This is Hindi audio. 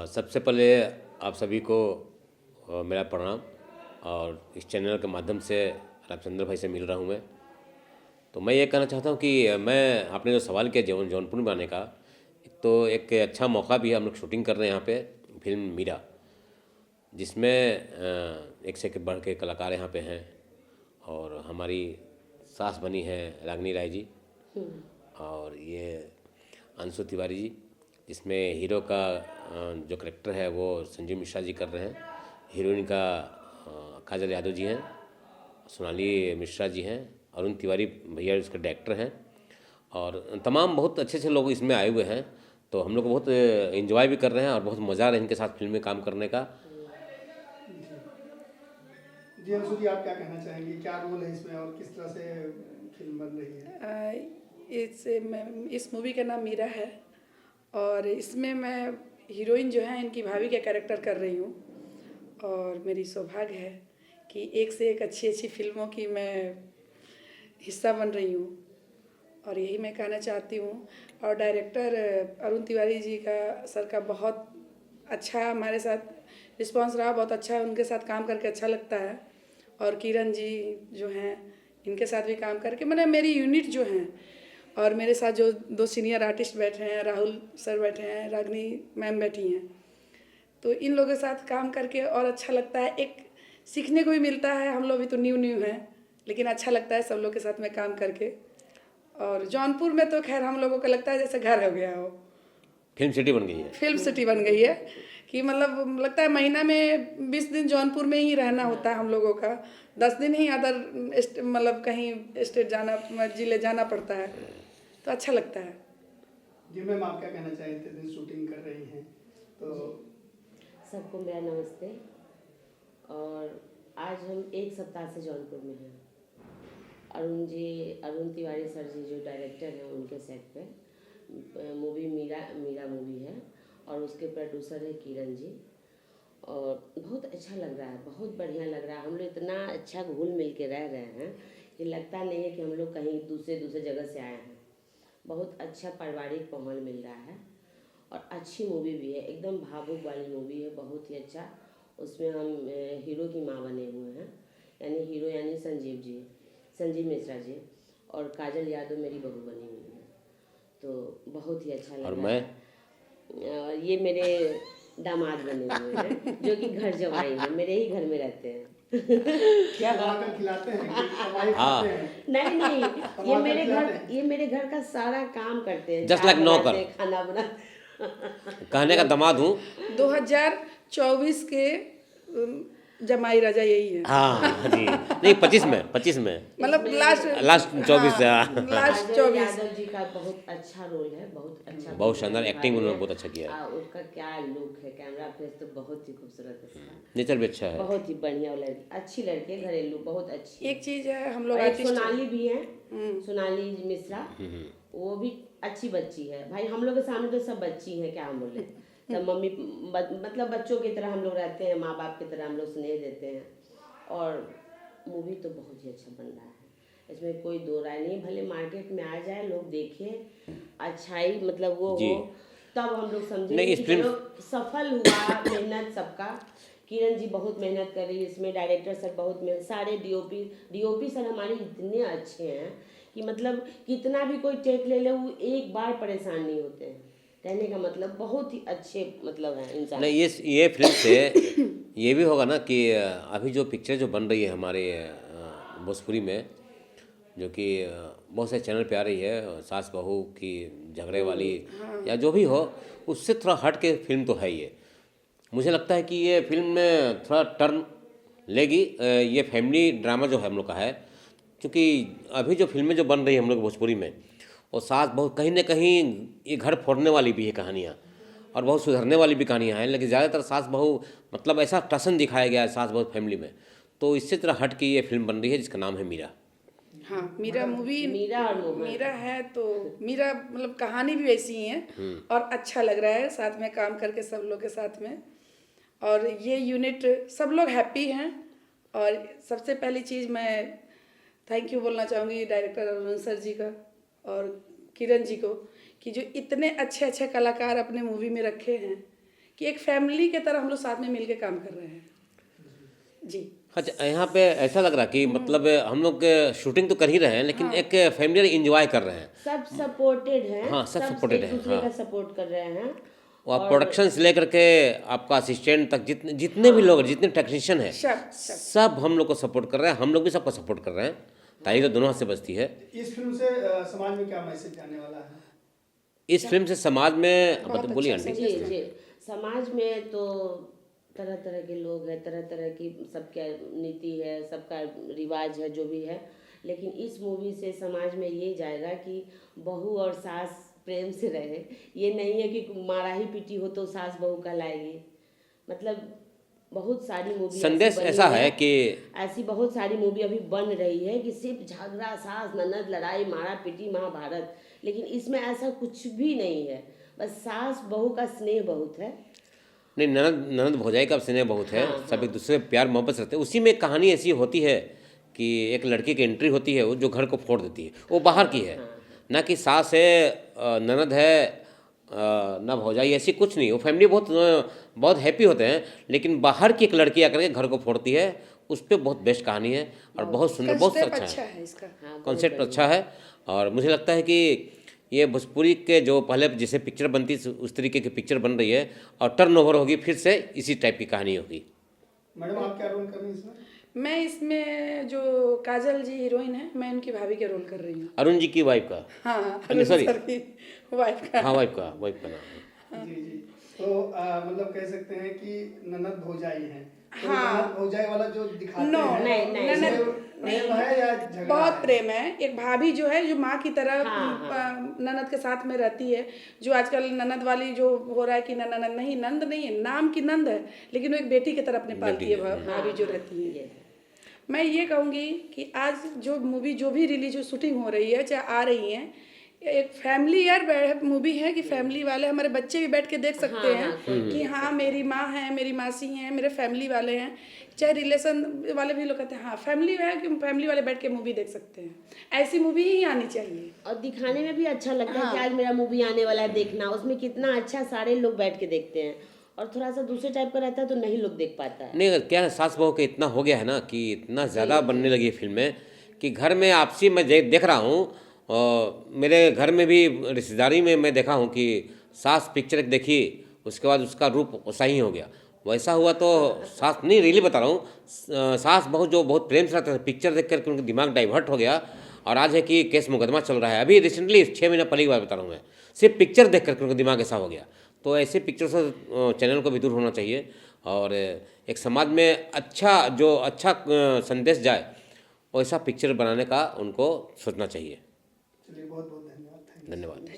सबसे पहले आप सभी को मेरा प्रणाम। और इस चैनल के माध्यम से रामचंद्र भाई से मिल रहा हूँ मैं। तो मैं ये कहना चाहता हूँ कि मैं आपने जो सवाल किया जौनपुर में आने का, तो एक अच्छा मौका भी है। हम लोग शूटिंग कर रहे हैं यहाँ पे फिल्म मीरा, जिसमें एक से बढ़ के कलाकार यहाँ पे हैं। और हमारी सास बनी है रागनी राय जी, और ये अंशु तिवारी जी, जिसमें हीरो का जो करेक्टर है वो संजीव मिश्रा जी कर रहे हैं। हीरोइन का काजल यादव जी हैं, सोनाली मिश्रा जी हैं, अरुण तिवारी भैया उसके डायरेक्टर हैं, और तमाम बहुत अच्छे अच्छे लोग इसमें आए हुए हैं। तो हम लोग बहुत एंजॉय भी कर रहे हैं और बहुत मज़ा आ रहा है इनके साथ फिल्म में काम करने का। जी अंशु जी, आप क्या कहना चाहेंगे, क्या रोल है इसमें और किस तरह से फिल्म बन रही है? इस मूवी का नाम मीरा है, और इसमें मैं हीरोइन जो है इनकी भाभी का कैरेक्टर कर रही हूँ। और मेरी सौभाग्य है कि एक से एक अच्छी अच्छी फिल्मों की मैं हिस्सा बन रही हूँ, और यही मैं कहना चाहती हूँ। और डायरेक्टर अरुण तिवारी जी का सर का बहुत अच्छा हमारे साथ रिस्पांस रहा, बहुत अच्छा है, उनके साथ काम करके अच्छा लगता है। और किरण जी जो हैं इनके साथ भी काम करके, मैंने मेरी यूनिट जो हैं और मेरे साथ जो दो सीनियर आर्टिस्ट बैठे हैं, राहुल सर बैठे हैं, रागनी मैम बैठी हैं, तो इन लोगों के साथ काम करके और अच्छा लगता है। एक सीखने को भी मिलता है, हम लोग भी तो न्यू हैं, लेकिन अच्छा लगता है सब लोग के साथ में काम करके। और जौनपुर में तो खैर हम लोगों को लगता है जैसे घर हो गया हो, फिल्म सिटी बन गई है। फिल्म सिटी बन गई है कि मतलब लगता है महीना में 20 दिन जौनपुर में ही रहना होता है हम लोगों का, 10 दिन ही अदर मतलब कहीं स्टेट जाना, जिले जाना पड़ता है, तो अच्छा लगता है। जी मैम, आप क्या कहना चाहेंगे, इतने दिन शूटिंग कर रही हैं तो? सबको मेरा नमस्ते। और आज हम एक सप्ताह से जौनपुर में हैं। अरुण तिवारी सर जी जो डायरेक्टर हैं उनके सेट पे मूवी मीरा मूवी है, और उसके प्रोड्यूसर है किरण जी। और बहुत अच्छा लग रहा है, बहुत बढ़िया लग रहा है। हम लोग इतना अच्छा घुल मिल के रह रहे हैं कि लगता नहीं है कि हम लोग कहीं दूसरे जगह से आए हैं। बहुत अच्छा पारिवारिक माहौल मिल रहा है, और अच्छी मूवी भी है, एकदम भावुक वाली मूवी है, बहुत ही अच्छा। उसमें हम हीरो की माँ बने हुए हैं, यानी हीरो यानी संजीव मिश्रा जी, और काजल यादव मेरी बहू बनी हुई है। तो बहुत ही अच्छा लग रहा है। ये मेरे दामाद बने हुए हैं जो कि घर जवाई हैं, मेरे ही घर में रहते हैं। क्या बनाकर खिलाते हैं कि कमाई खाते हैं? नहीं, ये मेरे घर का सारा काम करते हैं, जस्ट लाइक नौकर, खाना बना कहने का दामाद हूँ। 2024 के जमाई राजा यही है। हाँ जी, नहीं 25 में मतलब लास्ट 24 लास्ट 24 यादव जी का बहुत अच्छा रोल है, बहुत अच्छा, बहुत शानदार एक्टिंग उन्होंने बहुत अच्छा किया है। उसका क्या लुक है, कैमरा फेस तो बहुत ही खूबसूरत है उसका, नेचर भी अच्छा है, बहुत ही बढ़िया लड़की, अच्छी लड़की है, घरेलू, बहुत अच्छी। एक चीज है, हम लोग सोनाली भी है, सोनाली मिश्रा, वो भी अच्छी बच्ची है। भाई हम लोग के सामने तो सब बच्ची है, क्या हम बोले, सब मम्मी मतलब बच्चों की तरह हम लोग रहते हैं, माँ बाप की तरह हम लोग स्नेह देते हैं। और मूवी तो बहुत ही अच्छा बन रहा है, इसमें कोई दो राय नहीं। भले मार्केट में आ जाए, लोग देखें, अच्छाई मतलब वो हो, तब हम लोग समझेंगे कि चलो सफल हुआ। मेहनत सबका, किरण जी बहुत मेहनत कर रही है इसमें, डायरेक्टर सर बहुत मेहनत, सारे डीओपी सर हमारे इतने अच्छे हैं कि मतलब कितना भी कोई टेक ले वो एक बार परेशान नहीं होते हैं। कहने का मतलब बहुत ही अच्छे मतलब है इंसान। नहीं ये फिल्म से ये भी होगा ना कि अभी जो पिक्चर जो बन रही है हमारे भोजपुरी में, जो कि बहुत से चैनल पे आ रही है, सास बहू की झगड़े वाली या जो भी हो, उससे थोड़ा हट के फिल्म तो है ये। मुझे लगता है कि ये फिल्म में थोड़ा टर्न लेगी। ये फैमिली ड्रामा जो है हम लोग का है, क्योंकि अभी जो फिल्में जो बन रही है हम लोग भोजपुरी में, और सास बहू कहीं ना कहीं ये घर फोड़ने वाली भी है कहानियाँ, और बहुत सुधरने वाली भी कहानियाँ हैं, लेकिन ज़्यादातर सास बहू मतलब ऐसा टसन दिखाया गया है सास बहू फैमिली में। तो इससे तरह हट के ये फिल्म बन रही है जिसका नाम है मीरा। हाँ, मीरा मूवी, मीरा है, तो मीरा मतलब कहानी भी वैसी ही है, और अच्छा लग रहा है साथ में काम करके सब लोग के साथ में। और ये यूनिट सब लोग हैप्पी हैं। और सबसे पहली चीज़ मैं थैंक यू बोलना चाहूँगी डायरेक्टर अरुण सर जी का और किरण जी को, कि जो इतने अच्छे अच्छे कलाकार अपने मूवी में रखे हैं कि एक फैमिली के तरह हम लोग साथ में मिल के काम कर रहे हैं। जी। अच्छा, यहाँ पे ऐसा लग रहा कि मतलब हम लोग शूटिंग तो कर ही रहे हैं, लेकिन एक फैमिली इंजॉय कर रहे हैं। सब सपोर्टेड हैं। हाँ, सब supported एक हैं, दूसरे हाँ। का सपोर्ट कर रहे हैं। और प्रोडक्शन से लेकर के आपका असिस्टेंट तक जितने भी लोग, जितने टेक्नीशियन हैं, सब हम लोग को सपोर्ट कर रहे हैं, हम लोग भी सबको सपोर्ट कर रहे हैं। ताली तो दोनों हाथ से बजती है। इस फिल्म से समाज में क्या मैसेज जाने वाला है? इस फिल्म से समाज में बोलिए आंटी। जी जी, समाज में तो तरह तरह के लोग हैं, तरह तरह की सबका नीति है, सबका रिवाज है, जो भी है। लेकिन इस मूवी से समाज में ये जाएगा कि बहू और सास प्रेम से रहे। ये नहीं है कि मारा ही पीटी हो तो सास बहू कहलाएगी। मतलब बहुत सारी मूवी संदेश ऐसा है कि ऐसी बहुत सारी मूवी अभी बन रही है कि सिर्फ झगड़ा, सास ननद, लड़ाई, मारा पीटी, महाभारत। लेकिन इसमें ऐसा कुछ भी नहीं है। बस सास बहू का स्नेह बहुत है। नहीं, ननद भौजाई का स्नेह बहुत है। सब एक दूसरे से प्यार मोहब्बत से रहते हैं। उसी में कहानी ऐसी होती है कि एक लड़की की एंट्री होती है, वो जो घर को फोड़ देती है, वो बाहर की है, ना कि सास है, ननद है, ना भौजाई, ऐसी कुछ नहीं। वो फैमिली बहुत हैप्पी होते हैं, लेकिन बाहर की एक लड़की आकर के घर को फोड़ती है। उस पर बहुत बेस्ट कहानी है और बहुत सुंदर, बहुत अच्छा है। इसका कॉन्सेप्ट अच्छा है। और मुझे लगता है कि ये भोजपुरी के जो पहले जैसे पिक्चर बनती उस तरीके की पिक्चर बन रही है और टर्नओवर होगी, फिर से इसी टाइप की कहानी होगी। मैडम, आप क्या रोल कर रही हैं इसमें? मैं इसमें जो काजल जी हीरोइन है, मैं उनकी भाभी के रोल कर रही हूँ। अरुण जी की वाइफ का। हाँ, सॉरी, वाइफ का। हाँ, वाइफ का नाम है। जी जी। तो मतलब कह सकते हैं कि ननद भौजाई है। तो हाँ। ननद भौजाई वाला जो दिखाते नो, हैं, नहीं, इसमें प्रेम है या झगड़ा बहुत है? प्रेम है। एक भाभी जो है, जो माँ की तरह ननद के साथ में रहती है। जो आजकल ननद वाली जो हो रहा है कि ननद नहीं, नंद नहीं है, नाम की नंद है, लेकिन वो एक बेटी की तरह अपने पालती है भाभी जो रहती है। मैं ये कहूँगी कि आज जो मूवी जो भी रिलीज शूटिंग हो रही है, चाहे आ रही है, एक फैमिली यार मूवी है कि फैमिली वाले हमारे बच्चे भी बैठ के देख सकते हैं कि हाँ, मेरी माँ है, मेरी मासी हैं, मेरे फैमिली वाले हैं। चाहे रिलेशन वाले भी लोग कहते हैं हाँ फैमिली है, कि फैमिली वाले बैठ के मूवी देख सकते हैं। ऐसी मूवी ही आनी चाहिए और दिखाने में भी अच्छा लगता है कि आज मेरा मूवी आने वाला है, देखना। उसमें कितना अच्छा सारे लोग बैठ के देखते हैं। और थोड़ा सा दूसरे टाइप का रहता है तो नहीं लोग देख पाता है। नहीं, क्या है, सास बहू के इतना हो गया है ना कि इतना ज़्यादा बनने लगी है फिल्में कि घर में आपसी मैं देख रहा हूँ। और मेरे घर में भी रिश्तेदारी में मैं देखा हूँ कि सास पिक्चर एक देखी, उसके बाद उसका रूप वैसा ही हो गया। वैसा हुआ तो सास नहीं, रियली बता रहा हूँ, सास बहू जो बहुत प्रेम से रहते थे, पिक्चर देख करके उनका दिमाग डाइवर्ट हो गया। और आज है कि केस मुकदमा चल रहा है। अभी रिसेंटली 6 महीना पहले की बात बता रहा हूँ मैं, सिर्फ पिक्चर देख करके उनका दिमाग ऐसा हो गया। तो ऐसे पिक्चर से चैनल को भी दूर होना चाहिए और एक समाज में अच्छा संदेश जाए, वैसा पिक्चर बनाने का उनको सोचना चाहिए। चलिए, बहुत बहुत धन्यवाद। धन्यवाद।